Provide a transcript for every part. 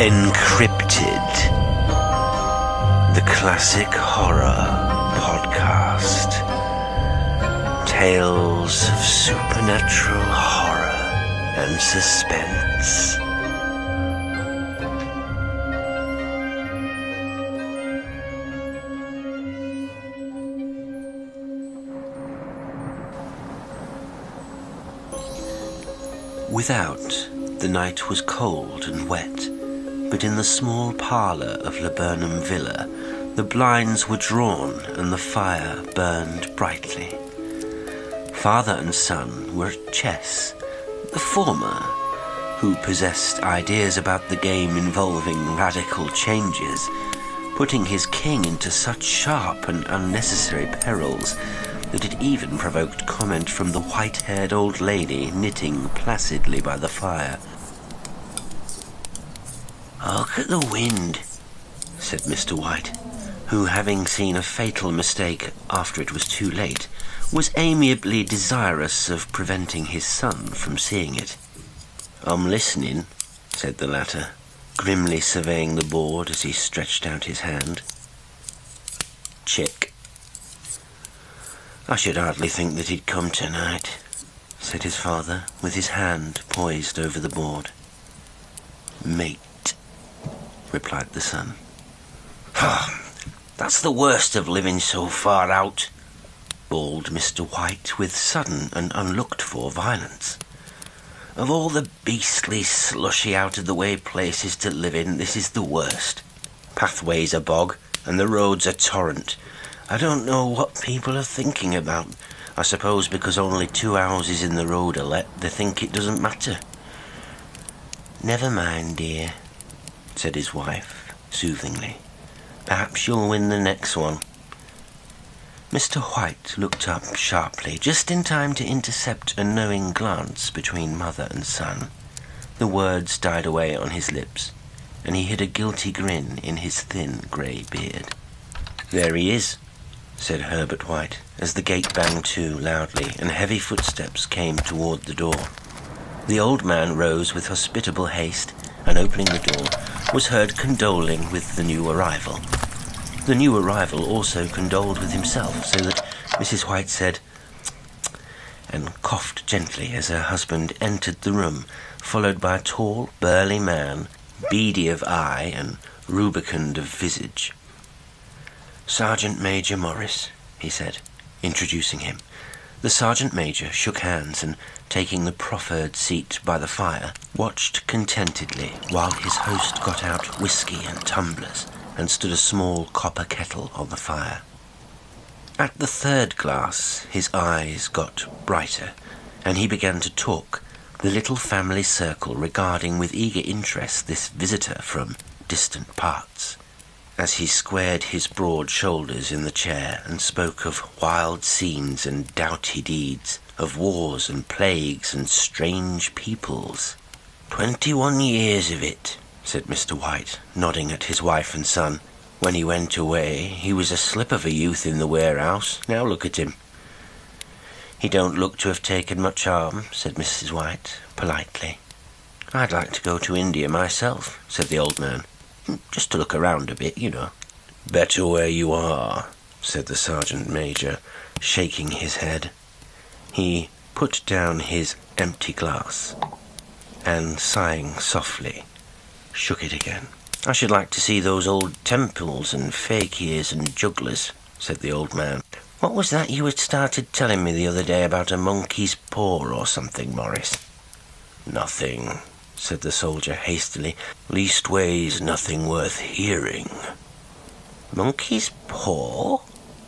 EnCrypted, the classic horror podcast. Tales of supernatural horror and suspense. Without, the night was cold and wet, but in the small parlour of Laburnum Villa, the blinds were drawn and the fire burned brightly. Father and son were at chess, the former, who possessed ideas about the game involving radical changes, putting his king into such sharp and unnecessary perils that it even provoked comment from the white-haired old lady knitting placidly by the fire. "Hark at the wind," said Mr. White, who, having seen a fatal mistake after it was too late, was amiably desirous of preventing his son from seeing it. "I'm listening," said the latter, grimly surveying the board as he stretched out his hand. "Check." "I should hardly think that he'd come tonight," said his father, with his hand poised over the board. "Mate," replied the son. "That's the worst of living so far out," bawled Mr. White with sudden and unlooked-for violence. "Of all the beastly, slushy, out-of-the-way places to live in, this is the worst. Pathway's a bog, and the road's a torrent. I don't know what people are thinking about. I suppose because only 2 houses in the road are let, they think it doesn't matter." "Never mind, dear," said his wife soothingly. "Perhaps you'll win the next one." Mr. White looked up sharply, just in time to intercept a knowing glance between mother and son. The words died away on his lips, and he hid a guilty grin in his thin grey beard. "There he is," said Herbert White, as the gate banged to loudly and heavy footsteps came toward the door. The old man rose with hospitable haste, and opening the door, was heard condoling with the new arrival. The new arrival also condoled with himself, so that Mrs. White said, and coughed gently as her husband entered the room, followed by a tall, burly man, beady of eye and rubicund of visage. "Sergeant Major Morris," he said, introducing him. The Sergeant Major shook hands and, taking the proffered seat by the fire, watched contentedly while his host got out whiskey and tumblers and stood a small copper kettle on the fire. At the third glass, his eyes got brighter, and he began to talk, the little family circle regarding with eager interest this visitor from distant parts. As he squared his broad shoulders in the chair and spoke of wild scenes and doughty deeds, of wars and plagues and strange peoples. 21 years of it," said Mr. White, nodding at his wife and son. "When he went away, he was a slip of a youth in the warehouse. Now look at him." "He don't look to have taken much harm," said Mrs. White, politely. "I'd like to go to India myself," said the old man. "Just to look around a bit, you know." "Better where you are," said the Sergeant Major, shaking his head. He put down his empty glass and, sighing softly, shook it again. "I should like to see those old temples and fakirs and jugglers," said the old man. "What was that you had started telling me the other day about a monkey's paw or something, Morris?" "Nothing," said the soldier hastily. "Leastways, nothing worth hearing." "Monkey's paw?"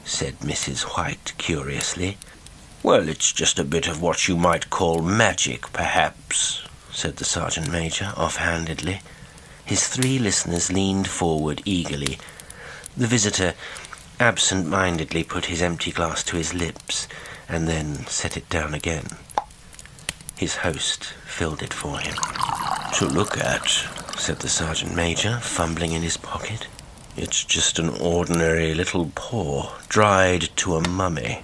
said Mrs. White curiously. "Well, it's just a bit of what you might call magic, perhaps," said the Sergeant Major offhandedly. His 3 listeners leaned forward eagerly. The visitor absent-mindedly put his empty glass to his lips and then set it down again. His host filled it for him. "To look at," said the Sergeant Major, fumbling in his pocket. "It's just an ordinary little paw, dried to a mummy."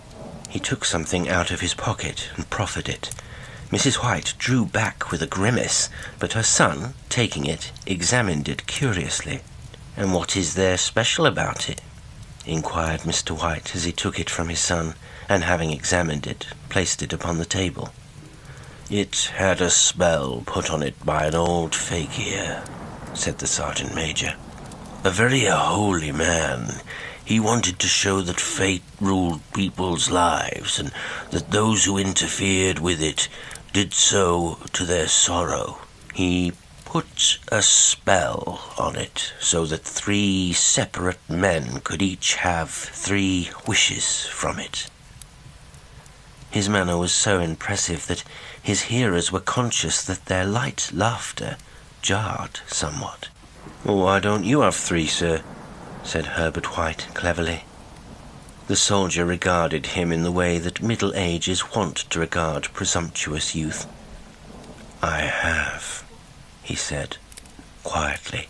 He took something out of his pocket and proffered it. Mrs. White drew back with a grimace, but her son, taking it, examined it curiously. "And what is there special about it?" inquired Mr. White as he took it from his son, and having examined it, placed it upon the table. "It had a spell put on it by an old fakir," said the Sergeant Major. "A very holy man. He wanted to show that fate ruled people's lives, and that those who interfered with it did so to their sorrow. He put a spell on it so that 3 separate men could each have 3 wishes from it." His manner was so impressive that his hearers were conscious that their light laughter jarred somewhat. "Why don't you have 3, sir?" said Herbert White cleverly. The soldier regarded him in the way that Middle Age is wont to regard presumptuous youth. "I have," he said, quietly,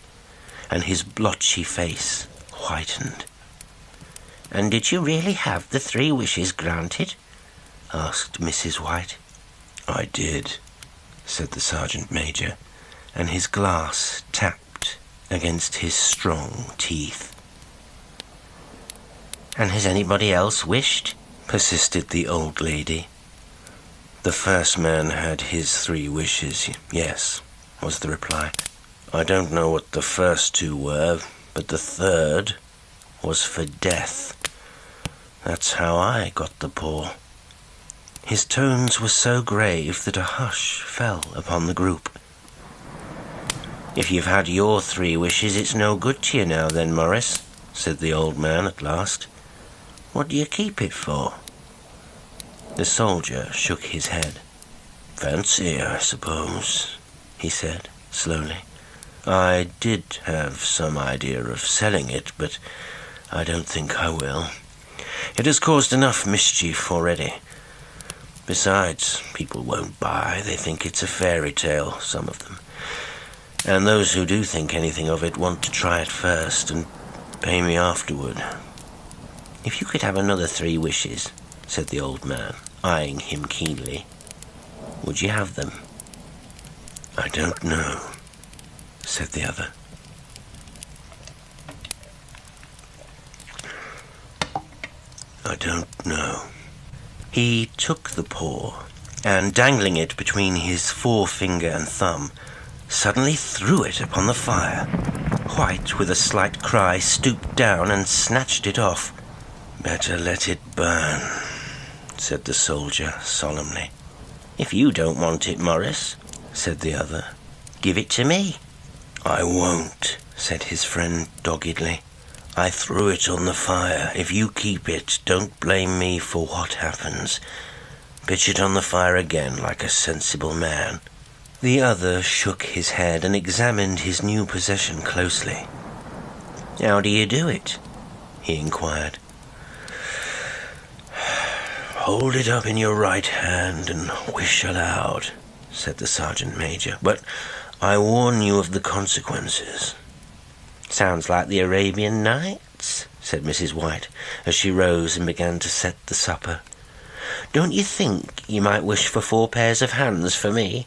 and his blotchy face whitened. "And did you really have the 3 wishes granted?" asked Mrs. White. "I did," said the Sergeant Major, and his glass tapped against his strong teeth. "And has anybody else wished?" persisted the old lady. "The first man had his 3 wishes, yes," was the reply. "I don't know what the first 2 were, but the 3rd was for death. That's how I got the paw." His tones were so grave that a hush fell upon the group. "If you've had your 3 wishes, it's no good to you now then, Morris," said the old man at last. "What do you keep it for?" The soldier shook his head. "Fancy, I suppose," he said slowly. "I did have some idea of selling it, but I don't think I will. It has caused enough mischief already. Besides, people won't buy. They think it's a fairy tale, some of them. And those who do think anything of it want to try it first and pay me afterward." "If you could have another 3 wishes," said the old man, eyeing him keenly, "would you have them?" "I don't know," said the other. "I don't know." He took the paw, and dangling it between his forefinger and thumb, suddenly threw it upon the fire. White, with a slight cry, stooped down and snatched it off. "Better let it burn," said the soldier solemnly. "If you don't want it, Morris," said the other, "give it to me." "I won't," said his friend doggedly. "I threw it on the fire. If you keep it, don't blame me for what happens. Pitch it on the fire again like a sensible man." The other shook his head and examined his new possession closely. "How do you do it?" he inquired. "Hold it up in your right hand and wish aloud," said the Sergeant Major. "But I warn you of the consequences." "Sounds like the Arabian Nights," said Mrs. White, as she rose and began to set the supper. "Don't you think you might wish for 4 pairs of hands for me?"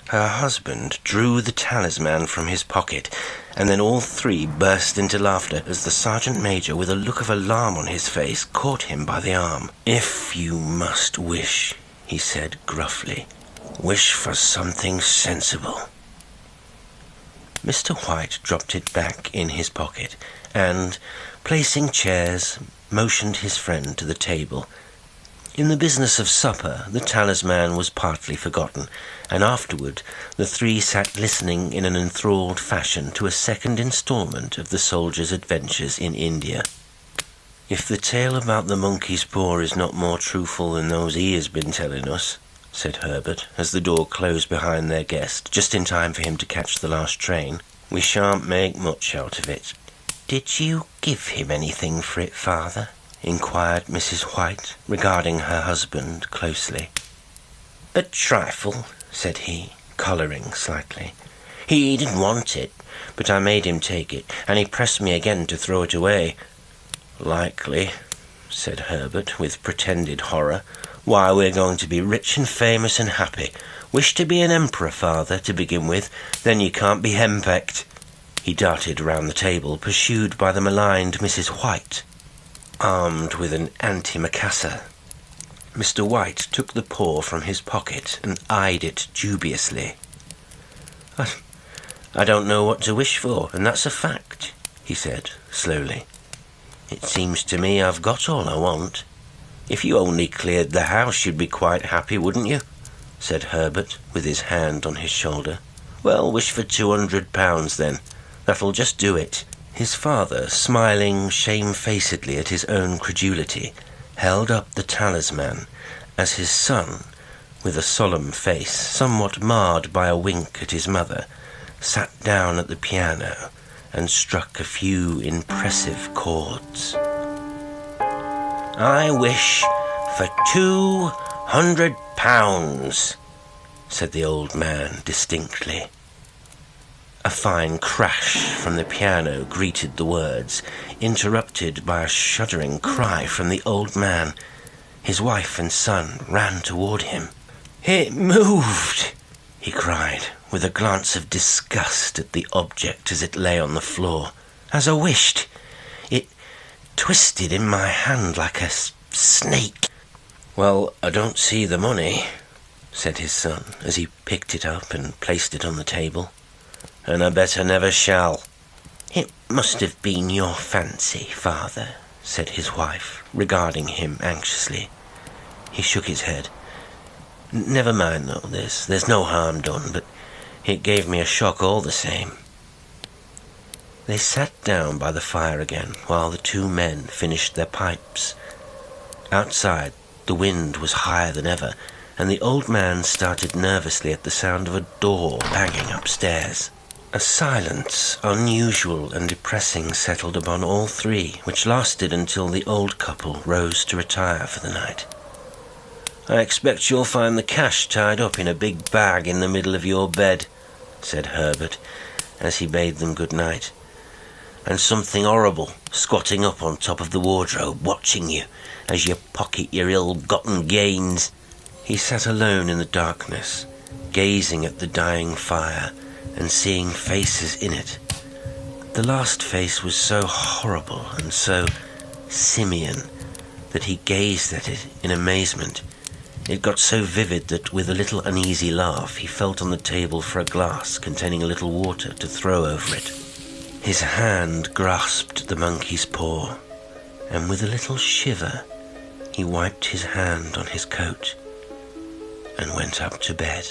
Her husband drew the talisman from his pocket, and then all 3 burst into laughter as the Sergeant Major, with a look of alarm on his face, caught him by the arm. "If you must wish," he said gruffly, "wish for something sensible." Mr. White dropped it back in his pocket, and, placing chairs, motioned his friend to the table. In the business of supper, the talisman was partly forgotten, and afterward the 3 sat listening in an enthralled fashion to a second installment of the soldier's adventures in India. "If the tale about the monkey's paw is not more truthful than those he has been telling us," said Herbert, as the door closed behind their guest, just in time for him to catch the last train, "we shan't make much out of it." "Did you give him anything for it, father?" inquired Mrs. White, regarding her husband closely. "A trifle," said he, colouring slightly. "He didn't want it, but I made him take it, and he pressed me again to throw it away." "Likely," said Herbert, with pretended horror. Why, we're going to be rich and famous and happy. Wish to be an emperor, father, to begin with, then you can't be henpecked." He darted round the table, pursued by the maligned Mrs. White, armed with an antimacassar. Mr. White took the paw from his pocket and eyed it dubiously. I don't know what to wish for, and that's a fact," he said slowly. "It seems to me I've got all I want." "If you only cleared the house, you'd be quite happy, wouldn't you?" said Herbert, with his hand on his shoulder. "Well, wish for £200 then. That'll just do it." His father, smiling shamefacedly at his own credulity, held up the talisman as his son, with a solemn face, somewhat marred by a wink at his mother, sat down at the piano and struck a few impressive chords. "I wish for £200, said the old man distinctly. A fine crash from the piano greeted the words, interrupted by a shuddering cry from the old man. His wife and son ran toward him. "It moved!" he cried, with a glance of disgust at the object as it lay on the floor. "As I wished. It twisted in my hand like a snake." "Well, I don't see the money," said his son, as he picked it up and placed it on the table. "And I bet I never shall." "It must have been your fancy, father," said his wife, regarding him anxiously. He shook his head. "Never mind, though, there's no harm done, but it gave me a shock all the same." They sat down by the fire again while the two men finished their pipes. Outside, the wind was higher than ever, and the old man started nervously at the sound of a door banging upstairs. A silence, unusual and depressing, settled upon all three, which lasted until the old couple rose to retire for the night. "I expect you'll find the cash tied up in a big bag in the middle of your bed," said Herbert, as he bade them good night. "And something horrible squatting up on top of the wardrobe, watching you as you pocket your ill-gotten gains." He sat alone in the darkness, gazing at the dying fire and seeing faces in it. The last face was so horrible and so simian that he gazed at it in amazement. It got so vivid that, with a little uneasy laugh, he felt on the table for a glass containing a little water to throw over it. His hand grasped the monkey's paw, and with a little shiver, he wiped his hand on his coat and went up to bed.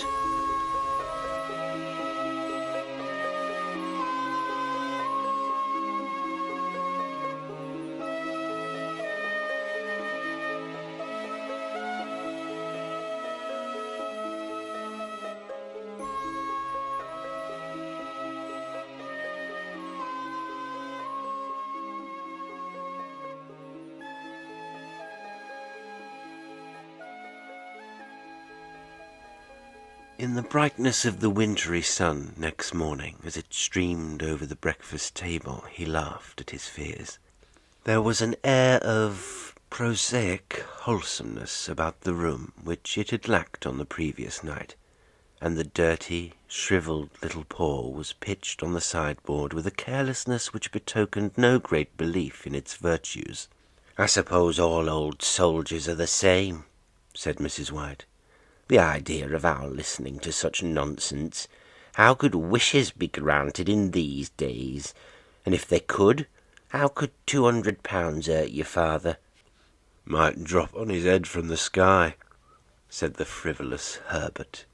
In the brightness of the wintry sun next morning, as it streamed over the breakfast table, he laughed at his fears. There was an air of prosaic wholesomeness about the room which it had lacked on the previous night, and the dirty, shriveled little paw was pitched on the sideboard with a carelessness which betokened no great belief in its virtues. "I suppose all old soldiers are the same," said Mrs. White. "The idea of our listening to such nonsense. How could wishes be granted in these days? And if they could, how could £200 hurt your father?" "Might drop on his head from the sky," said the frivolous Herbert.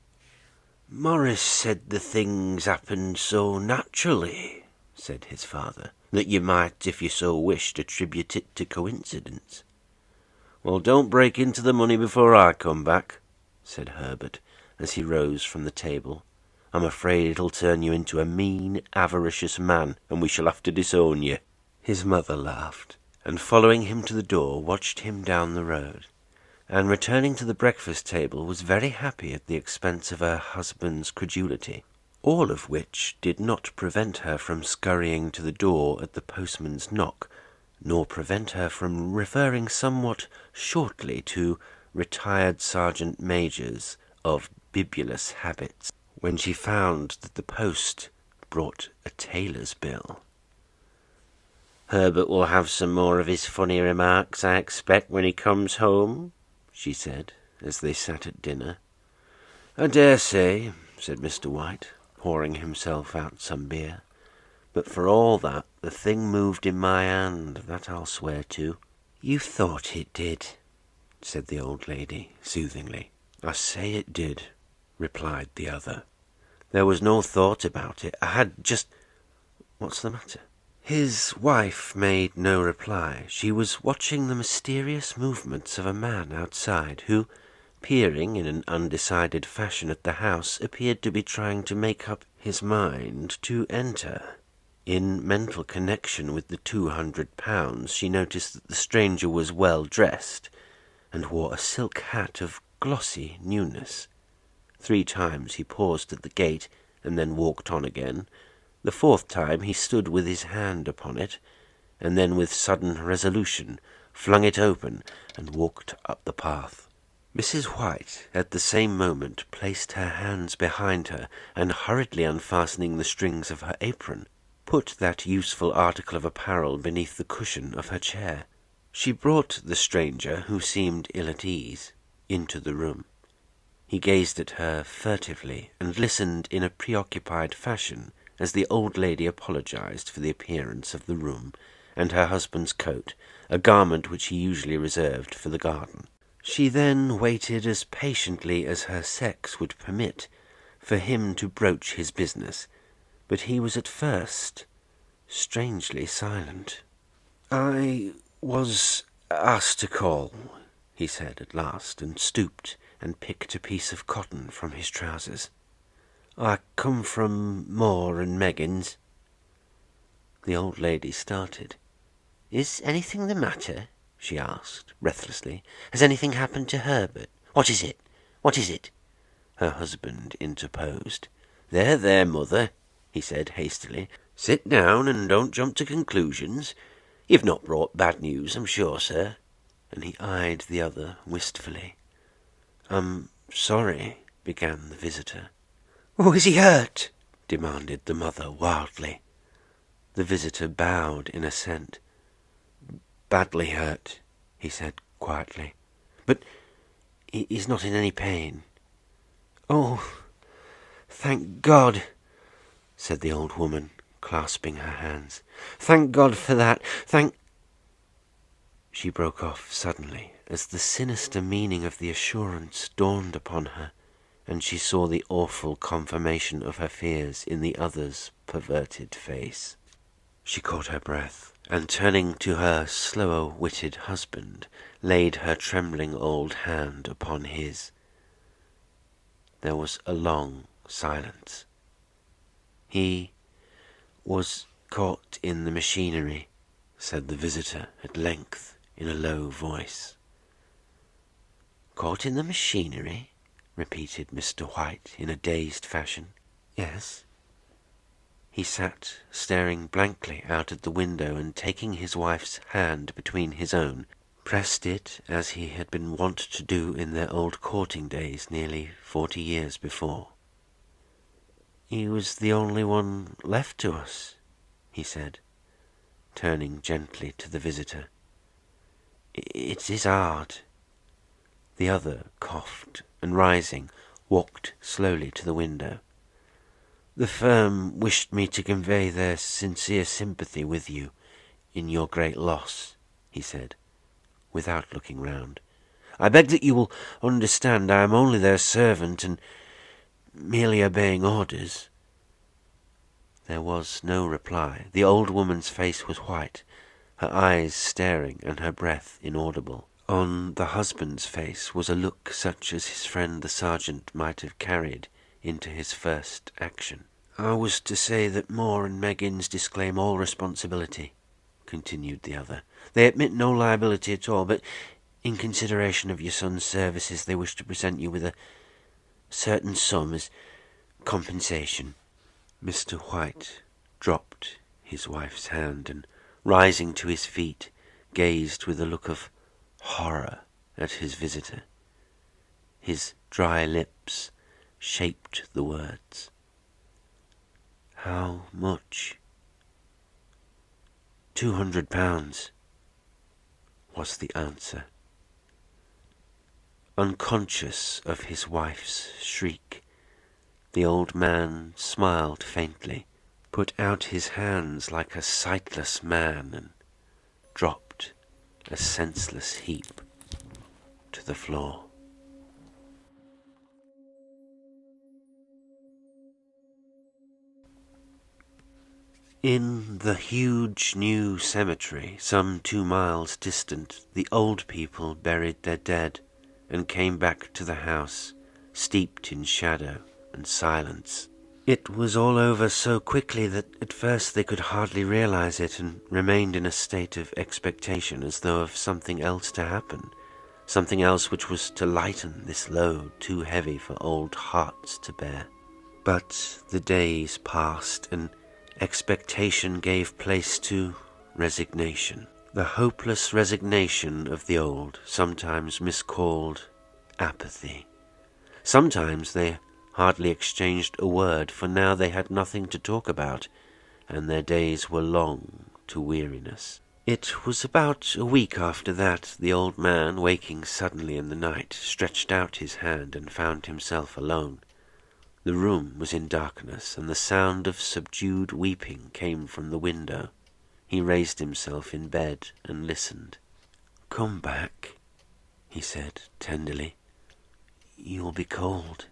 "Morris said the things happened so naturally," said his father, "that you might, if you so wished, attribute it to coincidence." "Well, don't break into the money before I come back," said Herbert, as he rose from the table. "I'm afraid it'll turn you into a mean, avaricious man, and we shall have to disown you." His mother laughed, and following him to the door, watched him down the road, and returning to the breakfast table, was very happy at the expense of her husband's credulity, all of which did not prevent her from scurrying to the door at the postman's knock, nor prevent her from referring somewhat shortly to retired sergeant majors of bibulous habits when she found that the post brought a tailor's bill. "Herbert will have some more of his funny remarks, I expect, when he comes home," she said, as they sat at dinner. "I dare say," said Mr. White, pouring himself out some beer. "But for all that, the thing moved in my hand, that I'll swear to." "You thought it did," said the old lady soothingly. "I say it did," replied the other. "There was no thought about it. I had just... What's the matter?" His wife made no reply. She was watching the mysterious movements of a man outside who, peering in an undecided fashion at the house, appeared to be trying to make up his mind to enter. In mental connection with the £200, she noticed that the stranger was well dressed and wore a silk hat of glossy newness. 3 times he paused at the gate and then walked on again. The 4th time he stood with his hand upon it, and then with sudden resolution flung it open and walked up the path. Mrs. White at the same moment placed her hands behind her, and hurriedly unfastening the strings of her apron, put that useful article of apparel beneath the cushion of her chair. She brought the stranger, who seemed ill at ease, into the room. He gazed at her furtively and listened in a preoccupied fashion as the old lady apologized for the appearance of the room and her husband's coat, a garment which he usually reserved for the garden. She then waited as patiently as her sex would permit for him to broach his business, but he was at first strangely silent. "I was asked to call," he said at last, and stooped and picked a piece of cotton from his trousers. "I come from Moore and Meggins." The old lady started. "Is anything the matter?" she asked, breathlessly. "Has anything happened to Herbert? What is it? What is it?" Her husband interposed. There, mother," he said hastily. "Sit down and don't jump to conclusions. You've not brought bad news, I'm sure, sir." And he eyed the other wistfully. "I'm sorry," began the visitor. "Oh, is he hurt?" demanded the mother wildly. The visitor bowed in assent. "Badly hurt," he said quietly. "But he's not in any pain." "Oh, thank God," said the old woman, clasping her hands. "Thank God for that. Thank—" She broke off suddenly as the sinister meaning of the assurance dawned upon her, and she saw the awful confirmation of her fears in the other's perverted face. She caught her breath, and turning to her slower-witted husband, laid her trembling old hand upon his. There was a long silence. "He was caught in the machinery," said the visitor at length in a low voice. "Caught in the machinery?" repeated Mr. White in a dazed fashion. "Yes." He sat staring blankly out at the window, and taking his wife's hand between his own, pressed it as he had been wont to do in their old courting days nearly 40 years before. "He was the only one left to us," he said, turning gently to the visitor. "It is hard." The other coughed, and rising, walked slowly to the window. "The firm wished me to convey their sincere sympathy with you in your great loss," he said, without looking round. "I beg that you will understand I am only their servant and merely obeying orders." There was no reply. The old woman's face was white, her eyes staring and her breath inaudible. On the husband's face was a look such as his friend the sergeant might have carried into his first action. "I was to say that Moore and Meggins disclaim all responsibility," continued the other. "They admit no liability at all, but in consideration of your son's services they wish to present you with a certain sum as compensation." Mr. White dropped his wife's hand and, rising to his feet, gazed with a look of horror at his visitor. His dry lips shaped the words. "How much?" £200 was the answer. Unconscious of his wife's shriek, the old man smiled faintly, put out his hands like a sightless man, and dropped a senseless heap to the floor. In the huge new cemetery, some 2 miles distant, the old people buried their dead and came back to the house, steeped in shadow and silence. It was all over so quickly that at first they could hardly realize it, and remained in a state of expectation, as though of something else to happen, something else which was to lighten this load too heavy for old hearts to bear. But the days passed, and expectation gave place to resignation. The hopeless resignation of the old, sometimes miscalled apathy. Sometimes they hardly exchanged a word, for now they had nothing to talk about, and their days were long to weariness. It was about a week after that the old man, waking suddenly in the night, stretched out his hand and found himself alone. The room was in darkness, and the sound of subdued weeping came from the window. He raised himself in bed and listened. "Come back," he said tenderly. "You'll be cold."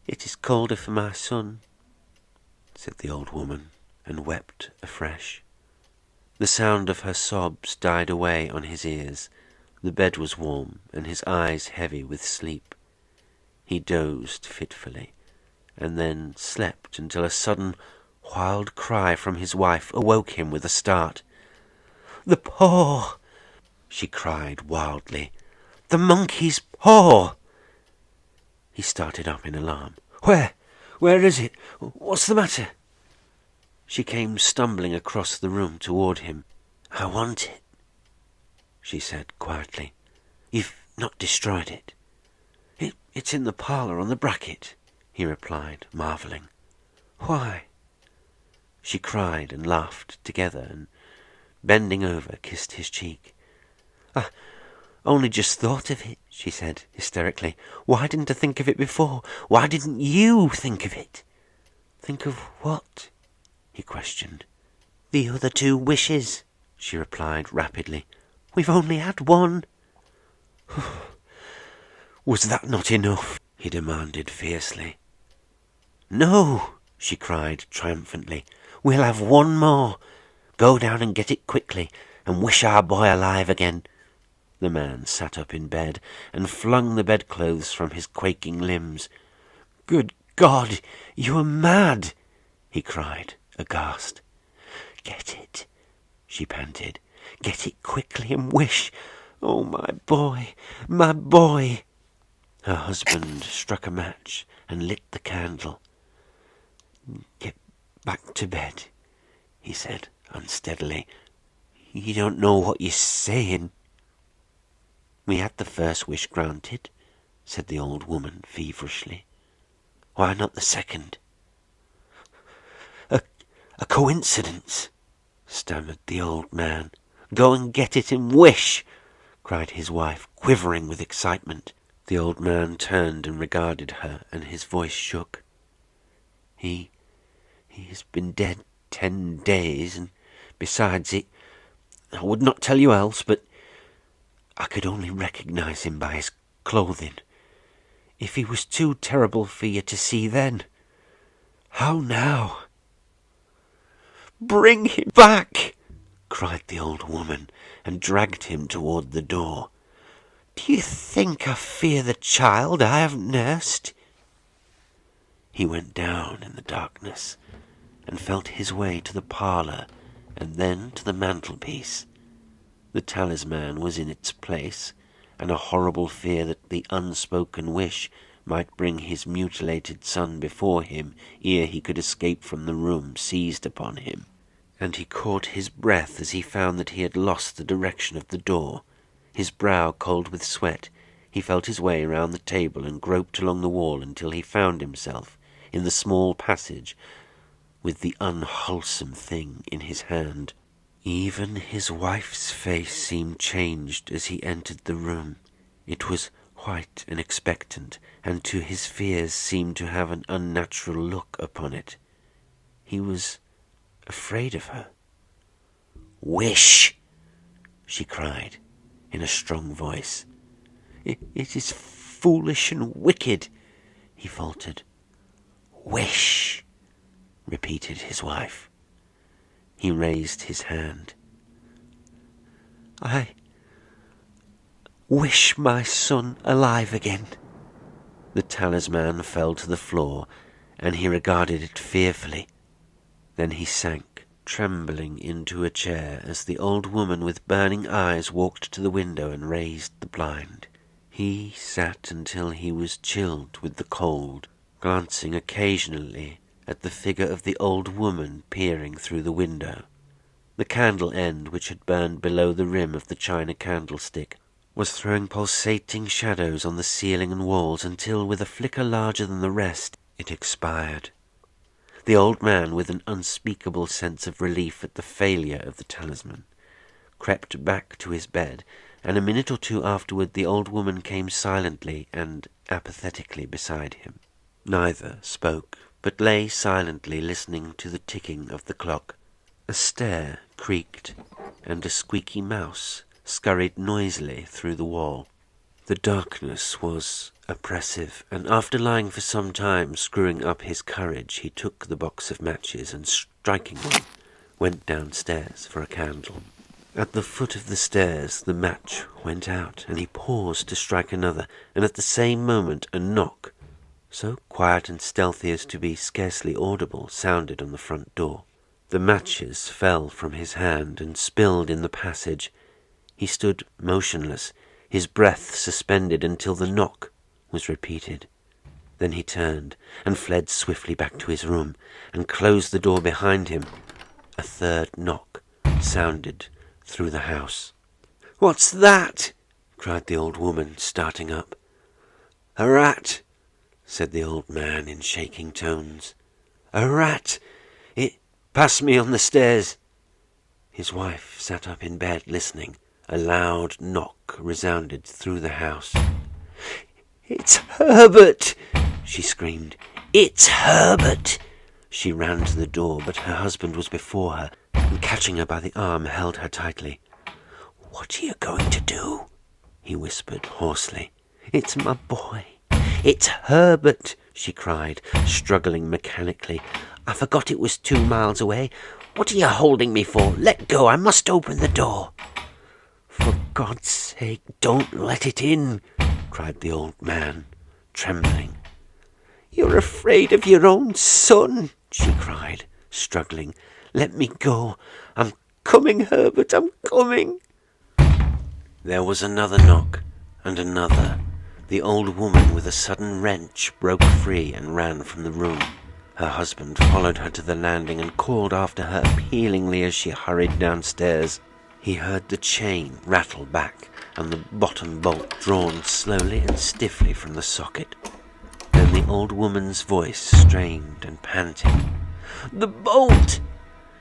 "It is colder for my son," said the old woman, and wept afresh. The sound of her sobs died away on his ears. The bed was warm, and his eyes heavy with sleep. He dozed fitfully, and then slept until a sudden wild cry from his wife awoke him with a start. "The paw!" she cried wildly. "The monkey's paw!" He started up in alarm. Where is it? What's the matter?" She came stumbling across the room toward him. "I want it," she said quietly. "You've not destroyed it?" It's in the parlour on the bracket," he replied, marvelling. "Why?" She cried and laughed together, and bending over, kissed his cheek. "I only just thought of it," she said hysterically. "Why didn't I think of it before? Why didn't you think of it?" "Think of what?" he questioned. "The other 2 wishes," she replied rapidly. "We've only had one." "Was that not enough?" he demanded fiercely. "No," she cried triumphantly. "We'll have one more. Go down and get it quickly, and wish our boy alive again." The man sat up in bed and flung the bedclothes from his quaking limbs. "Good God, you are mad!" he cried, aghast. "Get it," she panted. "Get it quickly and wish. Oh, my boy, my boy!" Her husband struck a match and lit the candle. "Get back to bed," he said unsteadily. "You don't know what you're saying." "We had the first wish granted," said the old woman feverishly. "Why not the second?" A coincidence," stammered the old man. "Go and get it and wish," cried his wife, quivering with excitement. The old man turned and regarded her, and his voice shook. He has been dead 10 days, and besides I would not tell you else, but I could only recognize him by his clothing. If he was too terrible for you to see then, how now?" "Bring him back!" cried the old woman, and dragged him toward the door. "Do you think I fear the child I have nursed?" He went down in the darkness and felt his way to the parlour, and then to the mantelpiece. The talisman was in its place, and a horrible fear that the unspoken wish might bring his mutilated son before him ere he could escape from the room seized upon him, and he caught his breath as he found that he had lost the direction of the door. His brow cold with sweat, he felt his way round the table and groped along the wall until he found himself in the small passage with the unwholesome thing in his hand. Even his wife's face seemed changed as he entered the room. It was white and expectant, and to his fears seemed to have an unnatural look upon it. He was afraid of her. "Wish!" she cried in a strong voice. It is foolish and wicked," he faltered. "Wish," repeated his wife. He raised his hand. "I wish my son alive again." The talisman fell to the floor, and he regarded it fearfully. Then he sank, trembling, into a chair as the old woman with burning eyes walked to the window and raised the blind. He sat until he was chilled with the cold, glancing occasionally at the figure of the old woman peering through the window. The candle end, which had burned below the rim of the china candlestick, was throwing pulsating shadows on the ceiling and walls until, with a flicker larger than the rest, it expired. The old man, with an unspeakable sense of relief at the failure of the talisman, crept back to his bed, and a minute or two afterward the old woman came silently and apathetically beside him. Neither spoke, but lay silently listening to the ticking of the clock. A stair creaked, and a squeaky mouse scurried noisily through the wall. The darkness was oppressive, and after lying for some time screwing up his courage, he took the box of matches and, striking one, went downstairs for a candle. At the foot of the stairs the match went out, and he paused to strike another, and at the same moment a knock, so quiet and stealthy as to be scarcely audible, sounded on the front door. The matches fell from his hand and spilled in the passage. He stood motionless, his breath suspended until the knock was repeated. Then he turned and fled swiftly back to his room and closed the door behind him. A third knock sounded through the house. "What's that?" cried the old woman, starting up. "A rat," said the old man in shaking tones. "A rat! It passed me on the stairs." His wife sat up in bed listening. A loud knock resounded through the house. "It's Herbert!" she screamed. "It's Herbert!" She ran to the door, but her husband was before her, and catching her by the arm, held her tightly. "What are you going to do?" he whispered hoarsely. "It's my boy. It's Herbert!" she cried, struggling mechanically. "I forgot it was 2 miles away. What are you holding me for? Let go. I must open the door." "For God's sake, don't let it in," cried the old man, trembling. "You're afraid of your own son," she cried, struggling. "Let me go. I'm coming, Herbert, I'm coming." There was another knock, and another. The old woman, with a sudden wrench, broke free and ran from the room. Her husband followed her to the landing and called after her appealingly as she hurried downstairs. He heard the chain rattle back and the bottom bolt drawn slowly and stiffly from the socket. Then the old woman's voice, strained and panting. "The bolt!"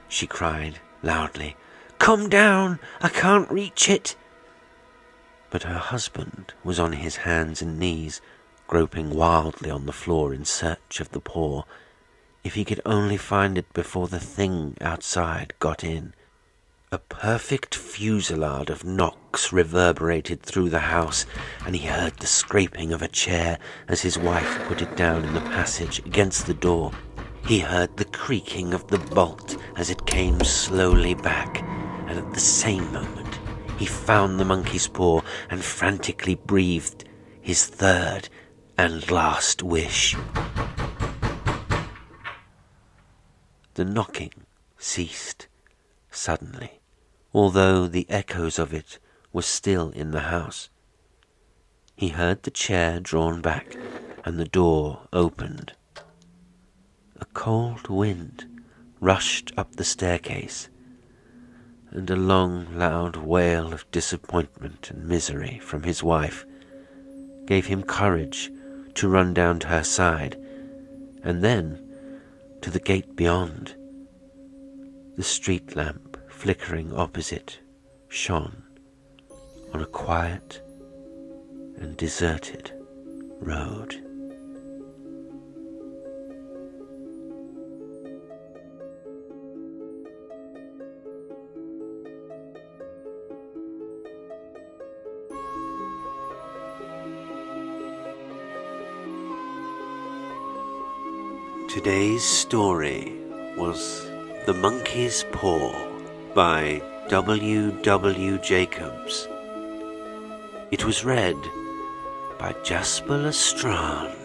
she cried loudly. "Come down! I can't reach it!" But her husband was on his hands and knees, groping wildly on the floor in search of the paw. If he could only find it before the thing outside got in. A perfect fusillade of knocks reverberated through the house, and he heard the scraping of a chair as his wife put it down in the passage against the door. He heard the creaking of the bolt as it came slowly back, and at the same moment he found the monkey's paw and frantically breathed his third and last wish. The knocking ceased suddenly, although the echoes of it were still in the house. He heard the chair drawn back and the door opened. A cold wind rushed up the staircase, and a long, loud wail of disappointment and misery from his wife gave him courage to run down to her side, and then to the gate beyond. The street lamp flickering opposite shone on a quiet and deserted road. Today's story was The Monkey's Paw by W. Jacobs. It was read by Jasper L'Estrange.